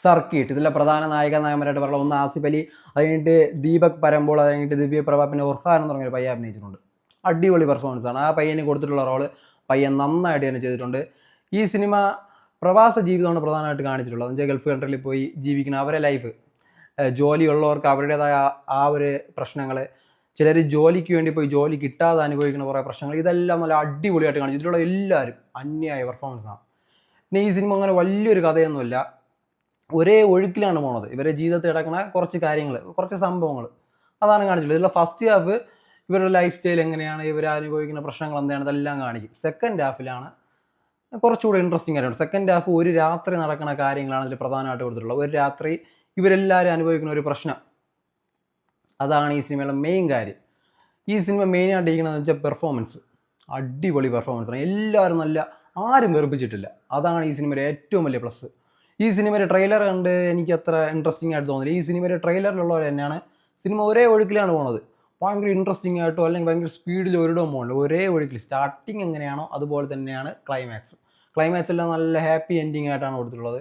Circuit ഇതിലെ പ്രധാന നായകനായകന്മാരായിട്ട് പറയുന്നത് ഒന്ന് ആസിഫ് അലി, അത് കഴിഞ്ഞിട്ട് ദീപക് പരമ്പോൾ, അത് കഴിഞ്ഞിട്ട് ദിവ്യ പ്രഭ, പിന്നെ ഉർഹാൻ എന്ന് പറഞ്ഞൊരു പയ്യൻ അഭിനയിച്ചിട്ടുണ്ട്. അടിപൊളി പെർഫോമൻസ് ആണ്. ആ പയ്യന് കൊടുത്തിട്ടുള്ള റോള് പയ്യൻ നന്നായിട്ട് തന്നെ ചെയ്തിട്ടുണ്ട്. ഈ സിനിമ പ്രവാസ ജീവിതമാണ് പ്രധാനമായിട്ട് കാണിച്ചിട്ടുള്ളത്. എന്ന് വെച്ചാൽ ഗൾഫ് കൺട്രിയിൽ പോയി ജീവിക്കുന്ന അവരെ ലൈഫ്, ജോലിയുള്ളവർക്ക് അവരുടേതായ ആ ഒരു പ്രശ്നങ്ങൾ, ചിലർ ജോലിക്ക് വേണ്ടി പോയി ജോലി കിട്ടാതെ അനുഭവിക്കുന്ന കുറേ പ്രശ്നങ്ങൾ, ഇതെല്ലാം നല്ല അടിപൊളിയായിട്ട് കാണിച്ചു. ഇതിലുള്ള എല്ലാവരും അന്യായ പെർഫോമൻസാണ്. പിന്നെ ഈ സിനിമ അങ്ങനെ വലിയൊരു കഥയൊന്നുമില്ല, ഒരേ ഒഴുക്കിലാണ് പോണത്. ഇവരെ ജീവിതത്തിൽ നടക്കുന്ന കുറച്ച് കാര്യങ്ങൾ, കുറച്ച് സംഭവങ്ങൾ, അതാണ് കാണിച്ചിട്ടുള്ളത്. ഇതിലുള്ള ഫസ്റ്റ് ഹാഫ് ഇവരുടെ ലൈഫ് സ്റ്റൈൽ എങ്ങനെയാണ്, ഇവർ അനുഭവിക്കുന്ന പ്രശ്നങ്ങൾ എന്താണ്, ഇതെല്ലാം കാണിക്കും. സെക്കൻഡ് ഹാഫിലാണ് കുറച്ചുകൂടെ ഇൻട്രസ്റ്റിംഗ് ആയിട്ടുണ്ട്. സെക്കൻഡ് ഹാഫ് ഒരു രാത്രി നടക്കുന്ന കാര്യങ്ങളാണ് ഇതിൽ പ്രധാനമായിട്ട് കൊടുത്തിട്ടുള്ളത്. ഒരു രാത്രി ഇവരെല്ലാവരും അനുഭവിക്കുന്ന ഒരു പ്രശ്നം, അതാണ് ഈ സിനിമയുടെ മെയിൻ കാര്യം. ഈ സിനിമ മെയിനായിട്ട് ഇരിക്കണമെന്ന് വെച്ചാൽ പെർഫോമൻസ്, അടിപൊളി പെർഫോമൻസാണ്. എല്ലാവരും നല്ല, ആരും വെറുപ്പിച്ചിട്ടില്ല. അതാണ് ഈ സിനിമയുടെ ഏറ്റവും വലിയ പ്ലസ്. ഈ സിനിമയുടെ ട്രെയിലർ കണ്ട് എനിക്ക് അത്ര ഇൻട്രസ്റ്റിംഗ് ആയിട്ട് തോന്നില്ല. ഈ സിനിമയുടെ ട്രെയിലറിലുള്ളവർ തന്നെയാണ് സിനിമ ഒരേ ഒഴുക്കിലാണ് പോകുന്നത്. ഭയങ്കര ഇൻട്രസ്റ്റിംഗ് ആയിട്ടോ അല്ലെങ്കിൽ ഭയങ്കര സ്പീഡിൽ ഒരിടവും പോകുന്നില്ല, ഒരേ ഒഴുക്കിൽ. സ്റ്റാർട്ടിങ് എങ്ങനെയാണോ അതുപോലെ തന്നെയാണ് ക്ലൈമാക്സ് എല്ലാം നല്ല ഹാപ്പി എൻഡിങ് ആയിട്ടാണ് കൊടുത്തിട്ടുള്ളത്.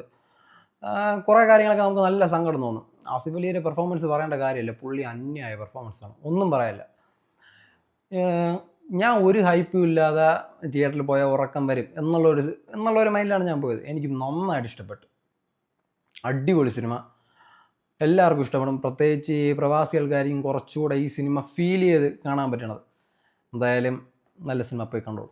കുറേ കാര്യങ്ങളൊക്കെ നമുക്ക് നല്ല സങ്കടം തോന്നും. ആസിഫ് അലിയുടെ പെർഫോമൻസ് പറയേണ്ട കാര്യമില്ല, പുള്ളി അന്യായ പെർഫോമൻസാണ്, ഒന്നും പറയാനില്ല. ഞാൻ ഒരു ഹൈപ്പും ഇല്ലാതെ തിയേറ്ററിൽ പോയാൽ ഉറക്കം വരും എന്നുള്ളൊരു മൈൻഡിലാണ് ഞാൻ പോയത്. എനിക്ക് നന്നായിട്ട് ഇഷ്ടപ്പെട്ടു. അടിപൊളി സിനിമ, എല്ലാവർക്കും ഇഷ്ടപ്പെടും. പ്രത്യേകിച്ച് ഈ പ്രവാസികൾക്കായിരിക്കും കുറച്ചുകൂടെ ഈ സിനിമ ഫീൽ ചെയ്ത് കാണാൻ പറ്റണത്. എന്തായാലും നല്ല സിനിമ പോയി കണ്ടോളൂ.